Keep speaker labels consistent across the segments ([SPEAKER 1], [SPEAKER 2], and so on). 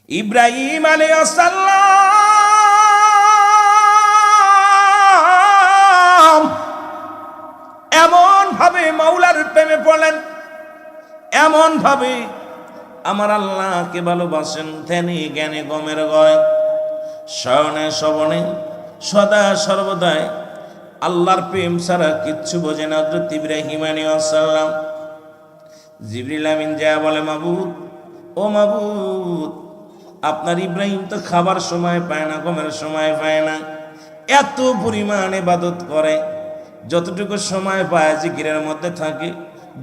[SPEAKER 1] ইব্রাহিম আলাইহিস সালাম এমন ভাবে মাওলার প্রেমে পড়লেন, এমন ভাবে আমার আল্লাহকে ভালোবাসেন, ধ্যানে জ্ঞানে গমের গয় শয়নে শবনে সদা সর্বদাই আল্লাহর প্রেম ছাড়া কিচ্ছু বোঝে না হযরত ইব্রাহিম আলাইহিস সালাম। জিবরিল আমিন যা বলে, মাবুদ ও মাবুদ, আপনার ইব্রাহিম তো খাবার সময় পায় না, ঘুমের সময় পায় না, এত পরিমাণ ইবাদত করে, যতটুকু সময় পায় জিকিরের মধ্যে থাকে,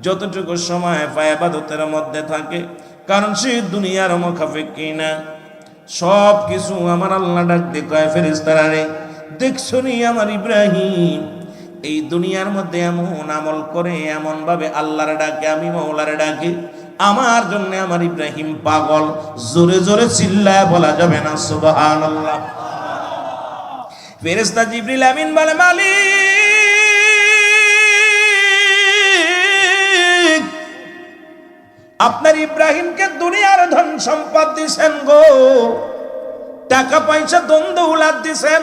[SPEAKER 1] যতটুকু সময় পায় ইবাদতের মধ্যে থাকে, কারণ সে দুনিয়ার মুখাপেক্ষী না। সব কিছু আমার আল্লাহ ডাক দিয়ে কয়, ফেরেশতারা রে দেখছো নি আমার ইব্রাহিম এই দুনিয়ার মধ্যে এমন আমল করে, এমন ভাবে আল্লাহর ডাকে, আমি মাওলার ডাকে, আমার জন্য আমার ইব্রাহিম পাগল। জোরে জোরে চিল্লায় বলা যাবে না সুবহানাল্লাহ। ফেরেশতা জিবরিল আমিন বলে, মালিক আপনার ইব্রাহিমকে দুনিয়ার ধন সম্পদ দিছেন গো, টাকা পয়সা ধন দৌলত দিছেন,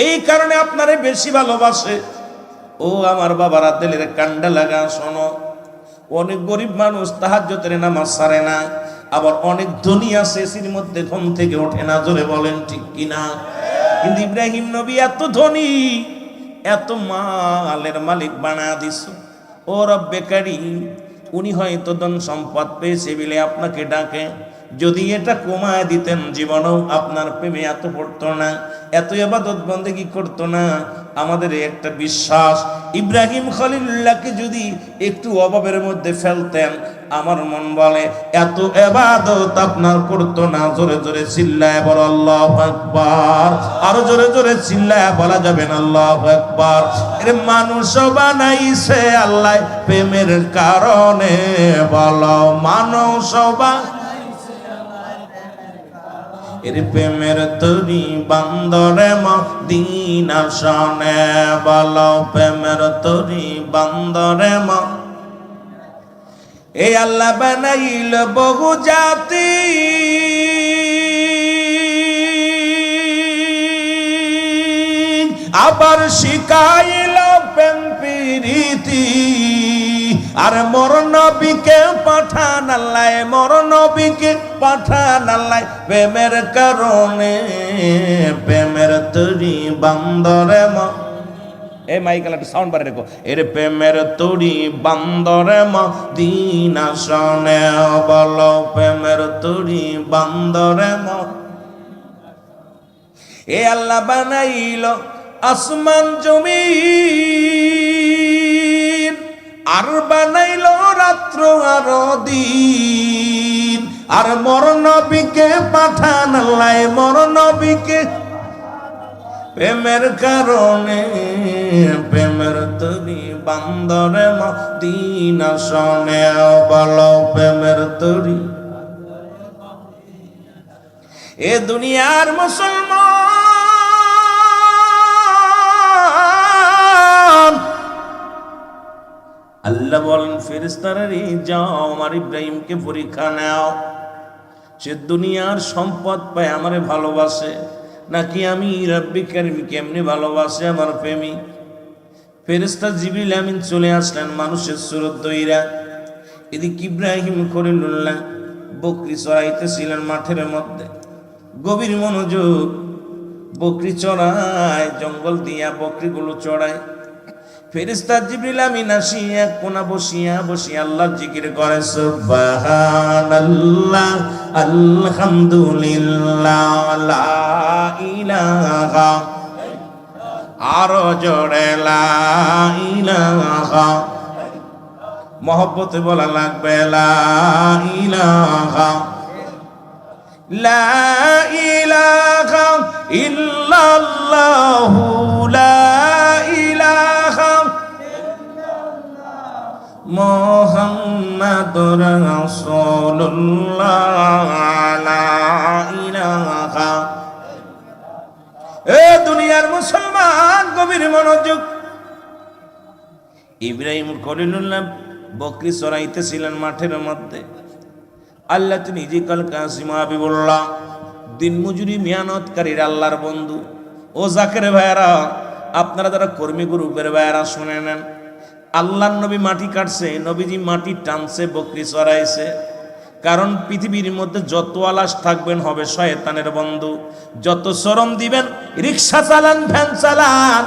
[SPEAKER 1] এই কারণে আপনারে বেশি ভালোবাসে। ও আমার বাবারা, দিলের কান্ডা লাগা শোনো, অনেক গরিব মানুষ তাহাজ্জুদের নামাজ ছাড়ে না, আবার অনেক ধনী আছে এসির মধ্যে ঘুম থেকে ওঠে না। জোরে বলেন ঠিক কিনা? কিন্তু ইব্রাহিম নবী এত ধনী, এত মালের মালিক বানা দিস। ও রব্বে কারীম, উনি হয়তো ধন সম্পদ পেয়েছে বলে আপনাকে ডাকে, যদি এটা কমায় দিতেন জীবনেও আপনার প্রেমে এত পড়তো না, এত ইবাদত বন্দেগী করতো না। আমাদের একটা বিশ্বাস, ইব্রাহিম খলিলুল্লাহকে যদি একটু অভাবের মধ্যে ফেলতেন, আমার মন বলে এত ইবাদত আপনার করতো না। জোরে জোরে চিল্লায় বল আল্লাহু আকবার, আরো জোরে জোরে চিল্লায় বলা যাবে না আল্লাহু আকবার। এর মানুষ বানাইছে আল্লাহ প্রেমের কারণে, বলো মানুষ এর প্রেমের তরি বান্দরে মদিনা শনে, বলো প্রেমের তরি বান্দরে এই আল্লাহ বানাইল বহু জাতি, আবার শিখাইল প্রেম প্রীতি। আর মোর নবীকে পাঠান আল্লাহ, মোর নবীকে পাঠান আল্লাহ প্রেমের কারণে, প্রেমের তরি বান্দরে এই মাইকেল একটু সাউন্ড বাড়ে রেখো। এর প্রেমের তরি বান্দরে মদিনা শনে, বলো প্রেমের তরি বান্দরে এ আল্লাহ বানাইল আসমান জমিন, আর বানাইল রাত্র আর দিন। আর মোর নবীকে পাঠান আল্লাহ, মোর নবীকে প্রেমের কারণে, প্রেমের তরি বান্দরে মদিনা শনে, বলো প্রেমের তরি। এ দুনিয়ার মুসলমান, আল্লাহ বলেন ফেরেশতারা রে যাও আমার ইব্রাহিমকে পরীক্ষা নাও, সে দুনিয়ার সম্পদ পায় আমারে ভালোবাসে নাকি আমি রব্বে কারীম কেমনে ভালোবাসে আমার প্রেমিক। ফেরেশতা জিবরিল আমিন চলে আসলেন মানুষের সুরত ধইরা। এদিকে ইব্রাহিম খলিলুল্লাহ বকরি চড়াইতেছিলেন মাঠের মধ্যে, গভীর মনোযোগ, বকরি চড়ায়, জঙ্গল দিয়া বকরিগুলো চড়ায়। ফেরেশতা জিবরিল আমিন আসিয়া এক কোণা বসিয়া বসিয়া আল্লাহর জিকির করে, সুবহানাল্লাহ আলহামদুলিল্লাহ লা ইলাহা, আরো জোরে লা ইলাহা, মহব্বতে বলা লাগবে লা ইলাহা, লা ইলাহা ইল্লাল্লাহু লা ইলাহা মুহাম্মাদুর রাসূলুল্লাহ লা ইলাহা। এ দুনিয়ার মুসলমান গভীর মনোযোগ। ইব্রাহিম খলিলুল্লাহ বকরি চড়াইতেছিলেন মাঠের মধ্যে, আল্লাহ তিনি নিজেকাল কাসিম হাবিবুল্লাহ দিন মজুরি মেহনতকারীর আল্লাহর বন্ধু। ও জাকের ভাইয়েরা, আপনারা যারা কর্মী গ্রুপের ভাইয়েরা শুনে নেন, আল্লাহর নবী মাটি কাটছে, নবীজি মাটি টানছে, বকরি চড়াইছে। কারণ পৃথিবীর মধ্যে যত আলাস থাকবেন হবে শয়তানের বন্ধু। যত শরম দিবেন, রিক্সা চালান, ভ্যান চালান,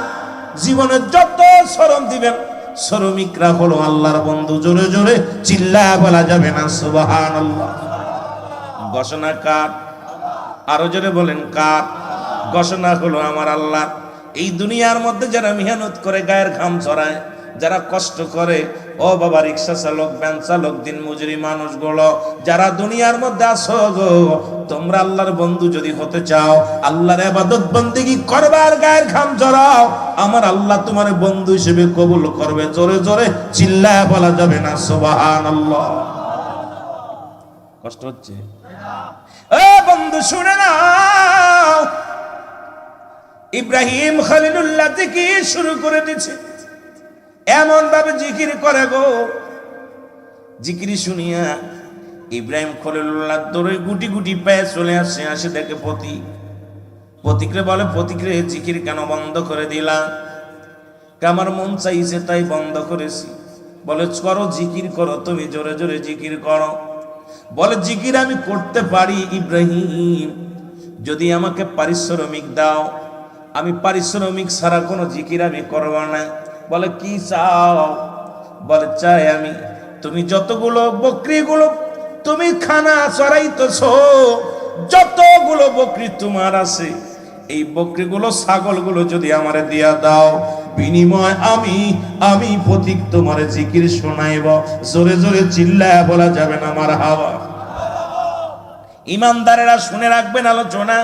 [SPEAKER 1] জীবনে যত শরম দিবেন, শ্রমিকরা হলো আল্লাহর বন্ধু। জোরে জোরে চিল্লায়া বলা যাবে না সুবহানাল্লাহ। ঘোষণা কার? আরো জোরে বলেন কার? ঘোষণা হলো আমার আল্লাহ। এই দুনিয়ার মধ্যে যারা মেহনত করে, গায়ের ঘাম ঝরায়, যারা কষ্ট করে, ও বাবা রিক্সা চালক, ভ্যান চালক, দিন মজুরি মানুষগুলো যারা দুনিয়ার মধ্যে আসো গো, তোমরা আল্লাহর বন্ধু যদি হতে চাও, আল্লাহর ইবাদত বন্দেগী করবার, গায়ের ঘাম ঝরাও, আমার আল্লাহ তোমার বন্ধু হিসেবে কবুল করবে। জোরে জোরে চিল্লায়া বলা যাবে না সুবহানাল্লাহ। কষ্ট হচ্ছে? এ বন্ধু শুনে নাও, ইব্রাহিম খলিলুল্লাহ থেকে শুরু করে দিয়েছে, এমন ভাবে জিকির করে গো, জিকির শুনিয়া ইব্রাহিম খলিলুল্লাহ দৌড়ে গুটি গুটি পায়ে চলে আসে। আসে দেখে পথিকরে বলে, পথিকরে জিকির কেন বন্ধ করে দিলা? আমার মন চাইছে তাই বন্ধ করেছি। বলে করো, জিকির করো, তুমি জোরে জোরে জিকির করো। বলে জিকির আমি করতে পারি ইব্রাহিম, যদি আমাকে পারিশ্রমিক দাও। আমি পারিশ্রমিক ছাড়া কোনো জিকির আমি করব না। বলে কি চাও? বলে চাই আমি তুমি যতগুলো বকরিগুলো তুমি খানা চড়াইতেছ, যতগুলো বকরি তোমার আছে, এই বকরিগুলো, ছাগলগুলো যদি আমারে দিয়া দাও, বিনিময় আমি পথিক তোমার জিকির শোনাইব। জোরে জোরে চিল্লায়া বলা যাবে না মারহাবা। ইমানদারেরা শুনে রাখবেন আলোচনা।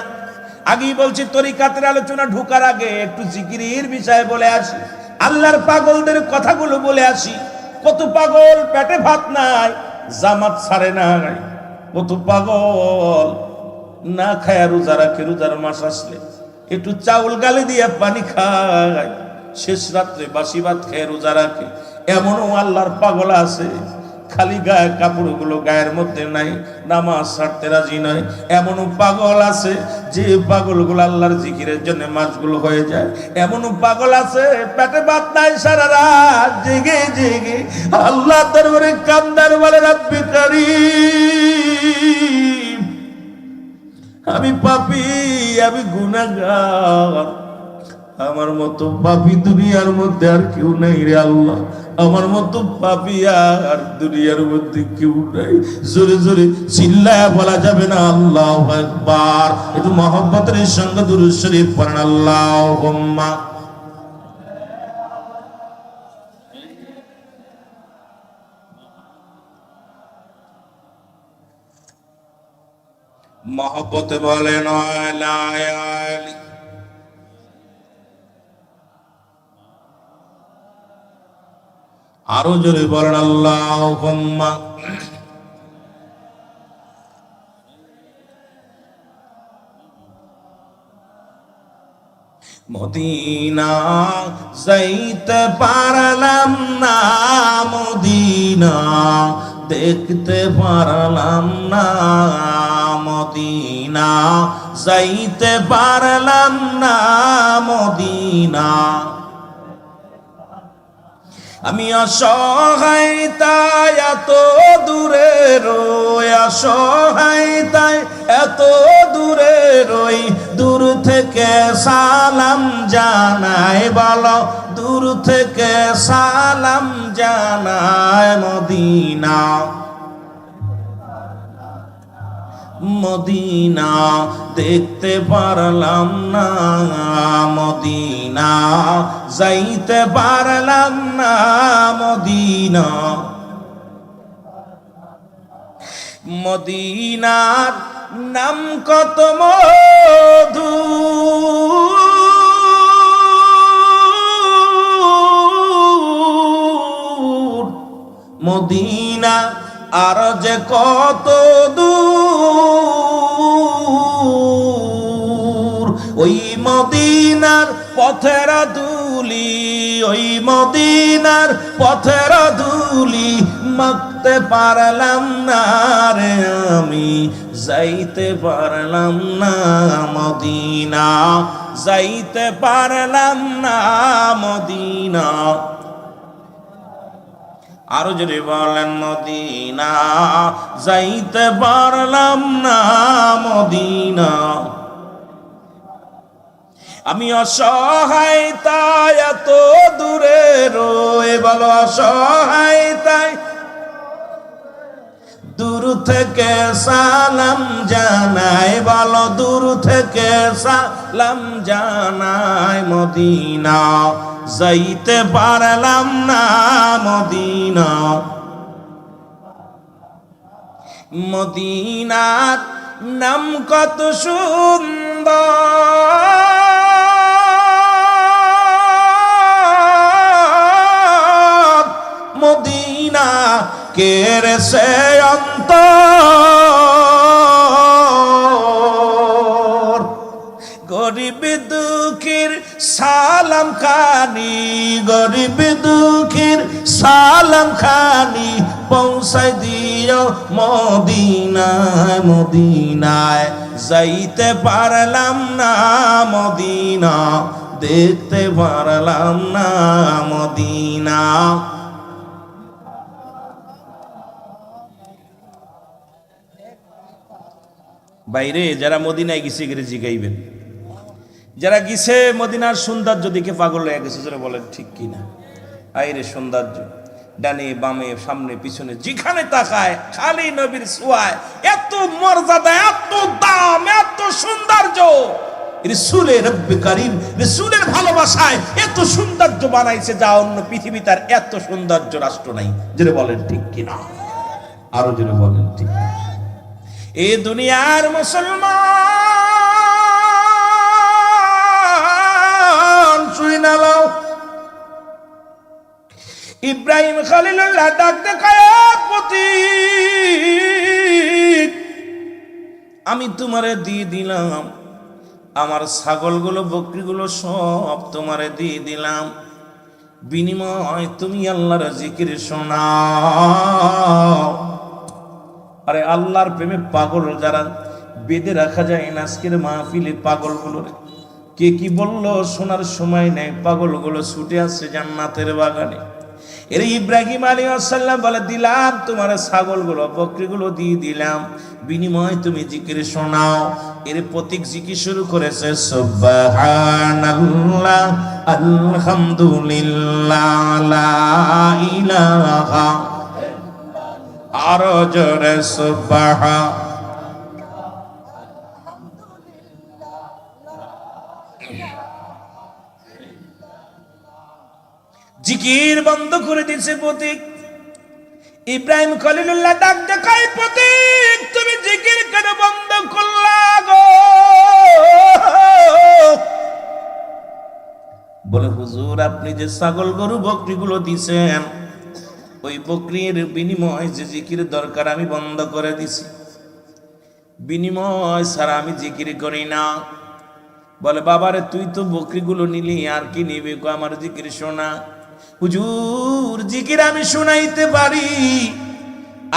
[SPEAKER 1] আগেই বলছি, তরিকাতের আলোচনা ঢোকার আগে একটু জিকিরের বিষয়ে বলে আসি, আল্লাহর পাগলদের কথাগুলো বলে আসি। কত পাগল পেটে ভাত নাই, জামাত ছাড়ে নাই। কত পাগল না খায় রোজা রাখে, রোজার মাস আসলে একটু চাউল গালে দিয়ে পানি খায়, শেষ রাত্রে বাসি ভাত খেয়ে রোজা রাখে। এমনও আল্লাহর পাগল আছে, খালি গায়ে কাপড়গুলো গায়ের মধ্যে নাই, নামাজ ছাড়তে রাজি নয়। এমনও পাগল আছে যে পাগলগুলো আল্লাহর জিকিরের জন্য মাসগুলো হয়ে যায়। এমনও পাগল আছে পেটে ভাত নাই, সারা রাত জেগে জেগে আল্লাহ দরবারে কান্দার, বলে রাব্বি কারীম, আমি পাপী, আমি গুনাহগার, আমার মতো পাপী দুনিয়ার মধ্যে আর কেউ নাই রে আল্লাহ, আমার মতো পাপী আর দুনিয়ার মধ্যে কেউ নাই। জোরে জোরে চিল্লায়া বলা যাবে না আল্লাহু আকবার। একটু মহব্বতের সঙ্গে দুরূদ শরীফ পড়েন, আল্লাহুম্মা। মহব্বতে বলেন আলা আলি। আরো জোরে বলেন আল্লাহুম্মা। মদিনা যাইতে পারলাম না, মদিনা দেখতে পারলাম না, মদিনা যাইতে পারলাম না, মদিনা আমি অসহায় তাই এত দূরে রই, অসহায় তাই এত দূরে রই, দূর থেকে সালাম জানাই, বলো দূর থেকে সালাম জানাই, মদিনা মদিনা দেখতে পারলাম না, মদিনা যাইতে পারলাম না, মদিনা মদিনার নাম কত মধু, মদিনা আর যে কত দূর, ওই মদিনার পথের ধুলি, ওই মদিনার পথের ধুলি জানতে পারলাম না রে আমি যাইতে পারলাম না মদিনা, যাইতে পারলাম না মদিনা। আরো যদি বলেন মদিনা, যাইতে পারলাম না মদিনা। আমি অসহায় তাই এত দূরে রয়ে, বলো অসহায় তাই দূর থেকে সালাম জানাই, বলো দূর থেকে সালাম জানাই মদিনা, যাইতে পারলাম না মদিনা। মদিনার নাম কত সুন্দর, মদিনা কেড়ে সে অন্তর। গরিব দুঃখীর সালাম খানি, গরিব দুঃখীর সালাম খানি পৌঁছাই দিও মদিনায়, মদিনায় যাইতে পারলাম না মদিনা, দেখতে পারলাম না মদিনা। বাইরে যারা মদিনায় গেছে গেলে জিগাইবেন, যারা গেছে মদিনার সৌন্দর্য দেখে পাগল হয়ে গেছে, যারা বলেন ঠিক কিনা? আইরে সৌন্দর্য, ডানে বামে সামনে পিছনে যেখানে তাকায় খালি নবীর ছোঁয়ায়, এত মর্যাদা, এত দাম, এত সৌন্দর্য। রাসূলের রব্বে কারীম, রাসূলের ভালোবাসায় এত সৌন্দর্য বানাইছে যা অন্য পৃথিবীতে আর এত সৌন্দর্য রাষ্ট্র নাই। যারা বলেন ঠিক কিনা? আরো যারা বলেন ঠিক। এই দুনিয়ার মুসলমান শুই না লও, ইব্রাহিম খলিলুল্লাহ ডাক দেখায় পথিক, আমি তোমারে দিয়ে দিলাম আমার ছাগলগুলো বকরিগুলো সব তোমারে দিয়ে দিলাম, বিনিময় তুমি আল্লাহর জিকির শোনাও। আরে আল্লাহর প্রেমে পাগল যারা, বেঁধে রাখা যায় না আজকের মাহফিলে পাগলগুলোর। কে কি বললো শোনার সময় নেই, পাগলগুলো ছুটে আসছে জান্নাতের বাগানে। এর ইব্রাহিম আলাইহিস সালাম বলে দিলাম তোমার ছাগলগুলো বকরিগুলো দিয়ে দিলাম, বিনিময় তুমি জিকির শোনাও। এর প্রতীক জিকির শুরু করেছে সুবহানাল্লাহ আলহামদুলিল্লাহ লা ইলাহা, আরো জোরে সুবহান। জিকির বন্ধ করে দিয়েছে প্রতীক। ইব্রাহিম খলিলুল্লাহ ডাক দেখায় প্রতীক, তুমি জিকির কেন বন্ধ করলা গো? বলে হুজুর আপনি যে ছাগল গরু বকরিগুলো দিছেন, ওই বকরির বিনিময় যে জিকির দরকার আমি বন্ধ করে দিছি, বিনিময় ছাড়া আমি জিকির করি না। বলে বাবারে তুই তো বকরিগুলো নিলি, আর কি নিবি? আমার জিকির শোনা। হুজুর জিকির আমি শোনাইতে পারি,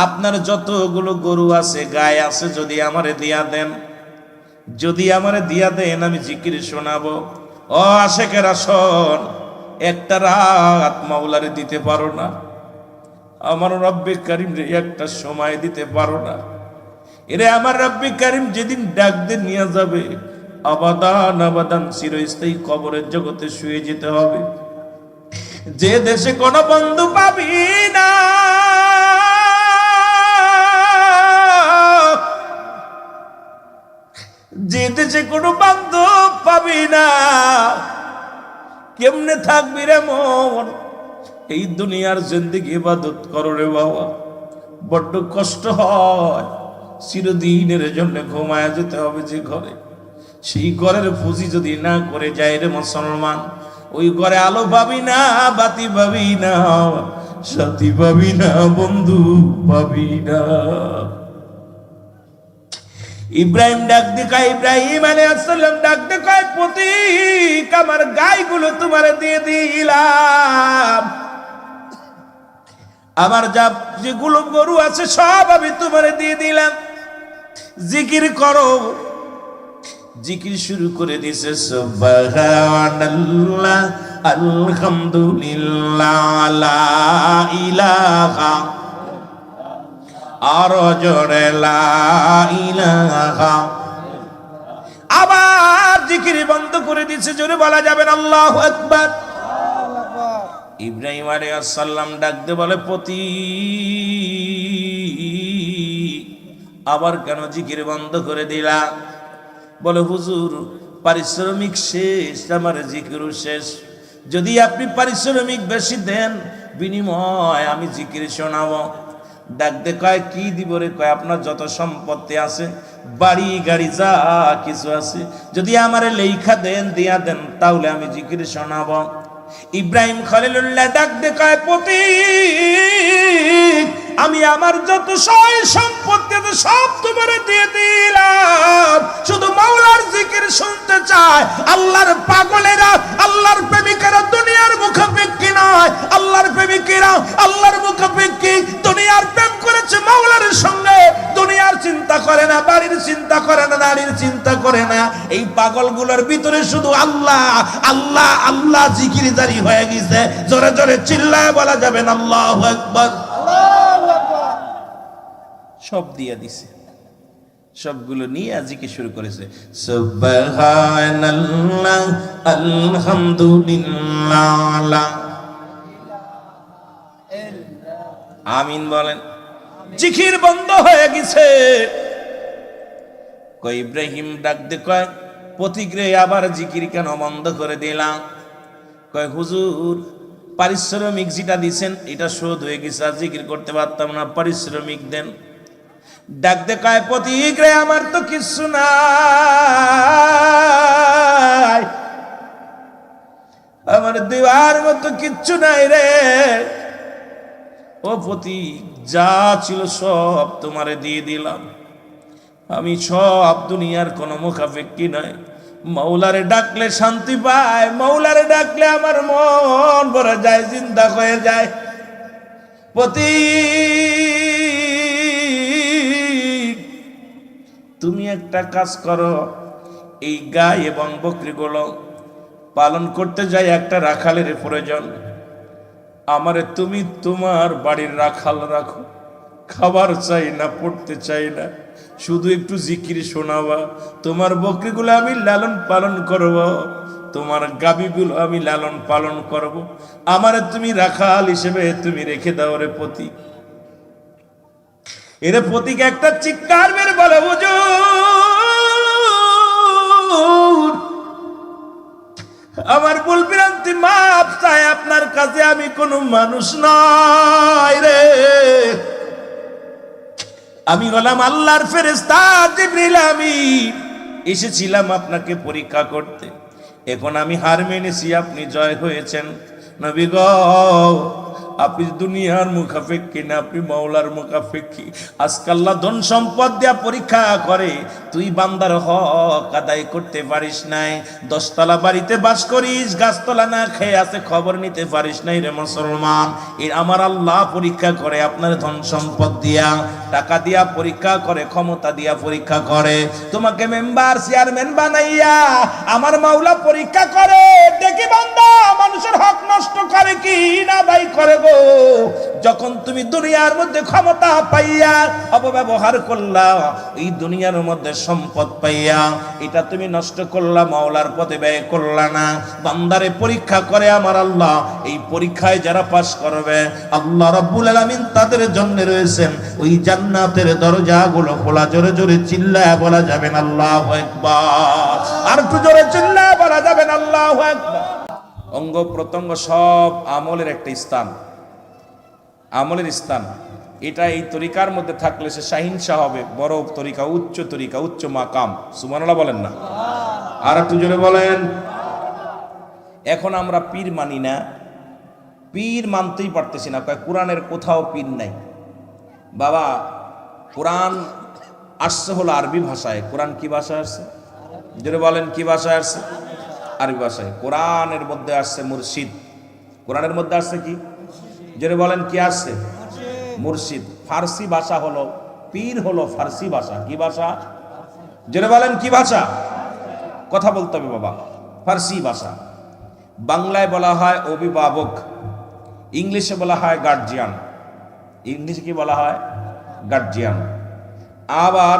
[SPEAKER 1] আপনার যতগুলো গরু আছে গায় আছে যদি আমারে দিয়া দেন, যদি আমারে দিয়া দেন আমি জিকির শোনাবো। ও আশেকেরা শোন, একটা রাত মাওলারে দিতে পারো না? আমার রব্বে কারিম রে একটা সময় দিতে পারো না? এরে আমার রব্বে কারিম যেদিন ডাক দিয়ে নিয়ে যাবে, আবাদান আবাদান চিরস্থায়ী কবরের জগতে শুয়ে যেতে হবে। যে দেশে কোনো বন্ধু পাবি না, যে দেশে কোনো বান্ধব পাবি না, কেমনে থাকবি রে মন? এই দুনিয়ার জিন্দেগি ইবাদত করো রে বাবা, বড্ড কষ্ট হয়। চিরদিনের জন্য ঘুমায় যেতে হবে যে ঘরে, সেই ঘরের পুঁজি যদি না করে যায় রে মুসলমান, ওই ঘরে আলো পাবি না, বাতি পাবি না, সাথী পাবি না, বন্ধু পাবি না। ইব্রাহিম ডাক দেখায়, ইব্রাহিম আলাইহিস সালাম ডাক দেখায় প্রতীক আমার গাইগুলো তোমারে দিয়ে দিলাম, আমার যেগুলো গরু আছে সব আমি তোমারে দিয়ে দিলাম, জিকির করো। জিকির শুরু করে দিছে, সুবহানাল্লাহ আলহামদুলিল্লাহ লা ইলাহা, আরো জোরে লা ইলাহা। আবার জিকির বন্ধ করে দিছে, জোরে বলা যাবে না আল্লাহু আকবার। ইব্রাহিম আলাইহিস সালাম ডাকতে বলে, পতি আবার কেন জিকির বন্ধ করে দিলা? বলে, হুজুর পারিশ্রমিক শেষ, আমার জিকিরও শেষ। যদি আপনি পারিশ্রমিক বেশি দেন, বিনিময় আমি জিকির শোনাবো। ডাকতে কয়, কি দিব রে? কয়, আপনার যত সম্পত্তি আছে, বাড়ি গাড়ি যা কিছু আছে, যদি আমারে লেখা দেন, দিয়া দেন, তাহলে আমি জিকির শোনাবো। ইব্রাহিম খলিলুল্লাহ ডাকতে কয়, পতি আমি আমার যত সয় সম্পত্তি আছে সব তোমারে দিয়ে দিলাম, শুধু মাওলার জিকির শুনতে চায়। আল্লাহর পাগলেরা, আল্লাহর প্রেমিকেরা দুনিয়ার মুখাপেক্ষী নয়। আল্লাহর প্রেমিকেরা, আল্লাহর মুখাপেক্ষী, দুনিয়ার প্রেম করেছে মাওলার সঙ্গে, দুনিয়ার চিন্তা করে না, বাড়ির চিন্তা করে না, নারীর চিন্তা করে না। এই পাগলগুলোর ভিতরে শুধু আল্লাহ আল্লাহ আল্লাহ জিকির জারি হয়ে গেছে। জোরে জোরে চিল্লায় বলা যাবে না আল্লাহু আকবার। সব দিয়ে দিছে, সবগুলো নিয়ে জিকির শুরু করেছে, সুবহানাল্লাহ আলহামদুলিল্লাহ। আমিন বলেন। জিকির বন্ধ হয়ে গেছে। কই ইব্রাহিম ডাক দে কয়, প্রতিক্রে আবার জিকির কেন বন্ধ করে দিলাম? কয়, হুজুর পারিশ্রমিক যেটা দিছেন এটা শোধ হয়ে গেছে, আর জিকির করতে পারতাম না, পারিশ্রমিক দেন। ডাক দে কয়, প্রতিক্রে আমার তো কিছু নাই, আমার দেওয়ার মতো কিচ্ছু নাই রে। ও পতি, যা ছিল সব তোমারে দিয়ে দিলাম, আমি সব দুনিয়ার কোনো মুখাপেক্ষী নাই। মাওলারে ডাকলে শান্তি পায়, মাওলারে ডাকলে আমার মন ভরে যায়, জিন্দা হয়ে যায়। পতি তুমি একটা কাজ করো, এই গাই এবং বকরিগুলো পালন করতে যাই একটা রাখালের প্রয়োজন, আমারে তুমি তোমার বাড়ির রাখাল রাখো। খাবার চাই না, পড়তে চাই না, শুধু একটু জিকির শোনাবা। তোমার বকরিগুলো আমি লালন পালন করব, তোমার গাভীগুলো আমি লালন পালন করব, আমারে তুমি রাখাল হিসেবে তুমি রেখে দাও রে পতি। এরে পতিকে একটা চিৎকার মেরে বলে, হুজুর আমার ভুল ভ্রান্তি মাপ চাই আপনার কাছে, আমি কোনো মানুষ নয় রে, আমি হলাম আল্লাহর ফেরেশতা জিবরিল। আমি এসেছিলাম আপনাকে পরীক্ষা করতে, এখন আমি হার মেনেছি, আপনি জয় হয়েছেন। নবী গো, আপনি দুনিয়ার মুখাপেক্ষী না, আপনি মাওলার মুখাপেক্ষী। আজকে আল্লাহ ধন সম্পদ দিয়া পরীক্ষা করে, তুই বান্দার হক আদায় করতে পারিস নাই। 10 তলা বাড়িতে বাস করিস, গাছতলা না খেয়ে আছে, খবর নিতে পারিস নাই রে মুসলমান। আমার আল্লাহ পরীক্ষা করে আপনার ধন সম্পদ দিয়া, টাকা দিয়া পরীক্ষা করে, ক্ষমতা দিয়া পরীক্ষা করে। তোমাকে মেম্বার চেয়ারম্যান বানাইয়া আমার মাওলা পরীক্ষা করে, দেখি বান্দা মানুষের হক নষ্ট করে কি না দায়ী করে গো। যখন তুমি দুনিয়ার মধ্যে ক্ষমতা পাইয়া অপব্যবহার করলা, এই দুনিয়ার মধ্যে সম্পদ পাইয়া এটা তুমি নষ্ট করলা, মাওলার পথে ব্যয় করলা না। বান্দারে পরীক্ষা করে আমার আল্লাহ, এই পরীক্ষায় যারা পাস করবে আল্লাহ রাব্বুল আলামিন তাদের জন্য রয়েছেন ওই জান্নাতের দরজাগুলো খোলা। জোরে জোরে চিল্লায়া বলা যাবেন আল্লাহু আকবার। আর একটু জোরে চিল্লায়া বলা যাবেন আল্লাহু আকবার। অঙ্গ প্রত্যঙ্গ সব আমলের একটা স্থান, আমলের স্থান। এটা এই তরিকার মধ্যে থাকলে সে শাহিনশাহ হবে, বড় তরিকা, উচ্চ তরিকা, উচ্চ মাকাম। সুবহানাল্লাহ বলেন না? আর একটু জোরে বলেন। এখন আমরা পীর মানি না, পীর মানতেই পারতেছি না। কোরআনের কোথাও পীর নাই বাবা। কোরআন আসছে হলো আরবি ভাষায়। কোরআন কি ভাষায় আসছে? জোরে বলেন, কি ভাষায় আসছে? আরবি ভাষায়। কোরআনের মধ্যে আসছে মুর্শিদ। কোরআনের মধ্যে আসছে কি? জোরে বলেন, কি আসছে? মুর্শিদ। ফার্সি ভাষা হলো, পীর হলো ফার্সি ভাষা। কি ভাষা? জেনে বলেন কি ভাষা? কথা বলতে হবে বাবা। ফার্সি ভাষা। বাংলায় বলা হয় অভিভাবক, ইংলিশে বলা হয় গার্জিয়ান। ইংলিশে কি বলা হয়? গার্জিয়ান। আবার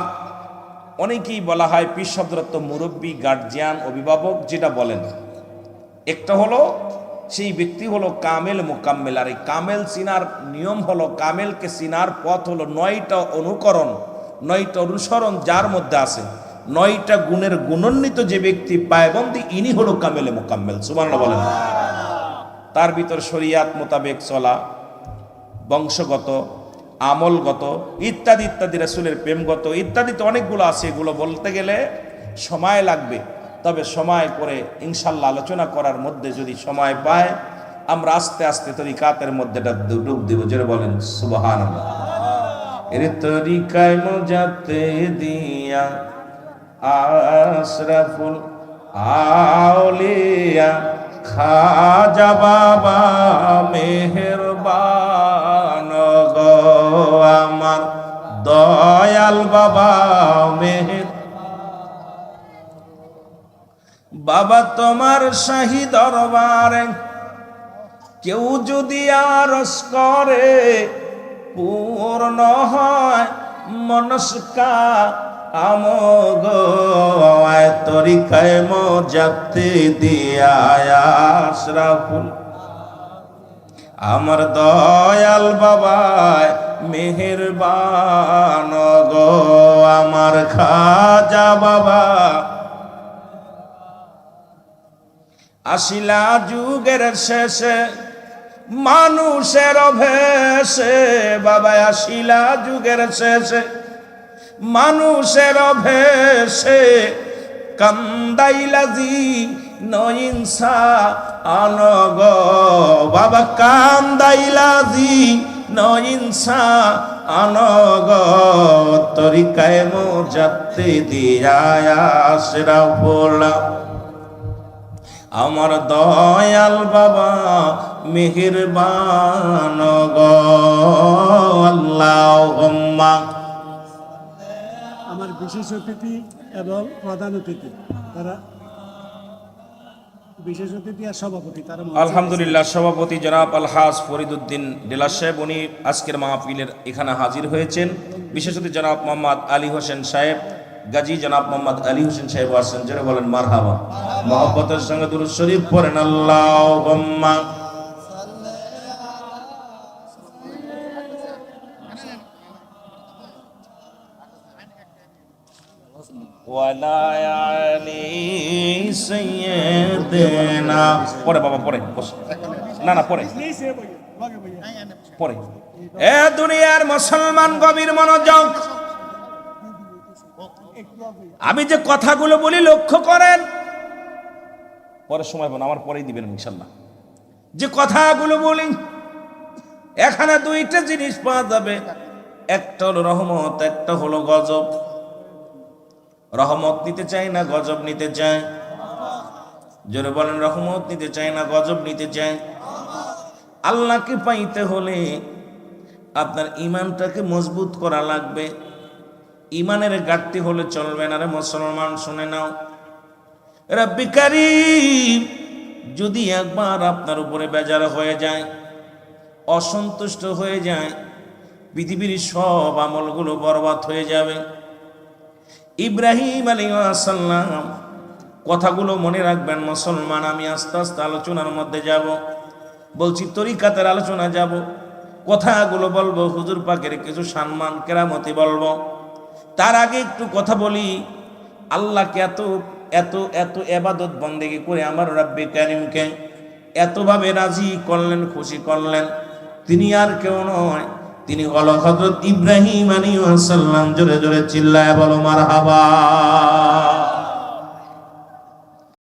[SPEAKER 1] অনেকেই বলা হয় পীর শব্দের অর্থ মুরব্বী, গার্জিয়ান, অভিভাবক, যেটা বলেন। একটা হলো সেই ব্যক্তি হলো কামেল মোকাম্মেল। আর এই কামেল চিনার নিয়ম হলো, কামেলকে চিনার পথ হলো 9টা অনুকরণ, 9টা অনুসরণ যার মধ্যে আছে, 9টা গুণের গুণান্বিত যে ব্যক্তি পায়বন্দি, ইনি হলো কামেলে মোকাম্মেল। সুবহানাল্লাহ বলেন। তার ভিতর শরিয়াত মোতাবেক চলা, বংশগত, আমলগত ইত্যাদি ইত্যাদি, রাসূলের প্রেমগত ইত্যাদি তো অনেকগুলো আছে। এগুলো বলতে গেলে সময় লাগবে, তবে সময় করে ইনশাল্লাহ আলোচনা করার মধ্যে যদি সময় পায়, আমরা আস্তে আস্তে তরিকাতের মধ্যে ডুব দিব। জোরে বলেন সুবহানাল্লাহ। এর তরিকায় মজাতে দিয়া আশরাফুল আউলিয়া খাজা বাবা মেহেরবান গো, আমার দয়াল বাবা মেহের। বাবা তোমার শাহী দরবারে কেউ যদি আরজ করে, পূর্ণ হয় মনস্কা আমগ। তরিকায় মজাতে দিয়া আশরাফুল আমার দয়াল বাবা মেহেরবান গো, আমার খাজা বাবা। আসিলা যুগের শেষে মানুষের ভেষে, বাবা আসিলা যুগের শেষে মানুষের ভেষে, কান্দাইলাজি নইনসা আনগ। বাবা কান্দাইলাজি নইনসা আনগ। তরিকায় মজাতে দিয়া আশরাফুল আমার দয়াল বাবা মেহেরবান গো। আল্লাহুম্মা।
[SPEAKER 2] আমার বিশেষ অতিথি এবং প্রধান অতিথি, তারা বিশেষ অতিথি আর সভাপতি, তারা
[SPEAKER 1] আলহামদুলিল্লাহ। সভাপতি জনাব আলহাজ ফরিদউদ্দিন ডেলা সাহেব, উনি আজকের মাহফিলের এখানে হাজির হয়েছেন। বিশেষ অতিথি জনাব মোহাম্মদ আলী হোসেন সাহেব, গাজী জনাব মোহাম্মদ আলী হোসেন সাহেব আসছেন। যারা বলেন মারহাবা। মহব্বতের সঙ্গে দুরূদ শরীফ পড়েন। আল্লাহুম্মা ওয়ালা আলি সাইয়্যিদিনা। পড়ে বাবা, পড়ে বস। না না পড়ে পড়ে। এ দুনিয়ার মুসলমান গভীর মনোযোগ। আমি যে কথাগুলো বলি লক্ষ্য করেন, পরে সময় পাবেন, আমার পরেই দিবেন ইনশাল্লাহ। যে কথাগুলো বলি এখানে 2টা জিনিস পাওয়া যাবে, একটা হলো রহমত, একটা হলো গজব। রহমত নিতে চাই না গজব নিতে চাই? জোরে বলেন, রহমত নিতে চাই না গজব নিতে চাই? আল্লাহকে পাইতে হলে আপনার ইমানটাকে মজবুত করা লাগবে। ইমানের ঘাটতি হলে চলবে না রে মুসলমান। শুনে নাও, রব্বি কারীম যদি একবার আপনার উপরে বেজার হয়ে যায়, অসন্তুষ্ট হয়ে যায়, পৃথিবীর সব আমলগুলো বরবাদ হয়ে যাবে। ইব্রাহিম আলাইহিস সালাম কথাগুলো মনে রাখবেন মুসলমান। আমি আস্তে আস্তে আলোচনার মধ্যে যাব, বলছি তরিকাতের আলোচনা যাব, কথাগুলো বলবো, হুজুর পাকের কিছু সম্মান কেরামতি বলবো। তার আগে একটু কথা বলি, আল্লাহকে এত এত এত ইবাদত বন্দেগী করে আমার রব্বে কারীমকে এতভাবে রাজি করলেন, খুশি করলেন, তিনি আর কেউ নয়, তিনি হলো হযরত ইব্রাহিম আলাইহিস সালাম। জোরে জোরে চিল্লায় বলো মারহাবা।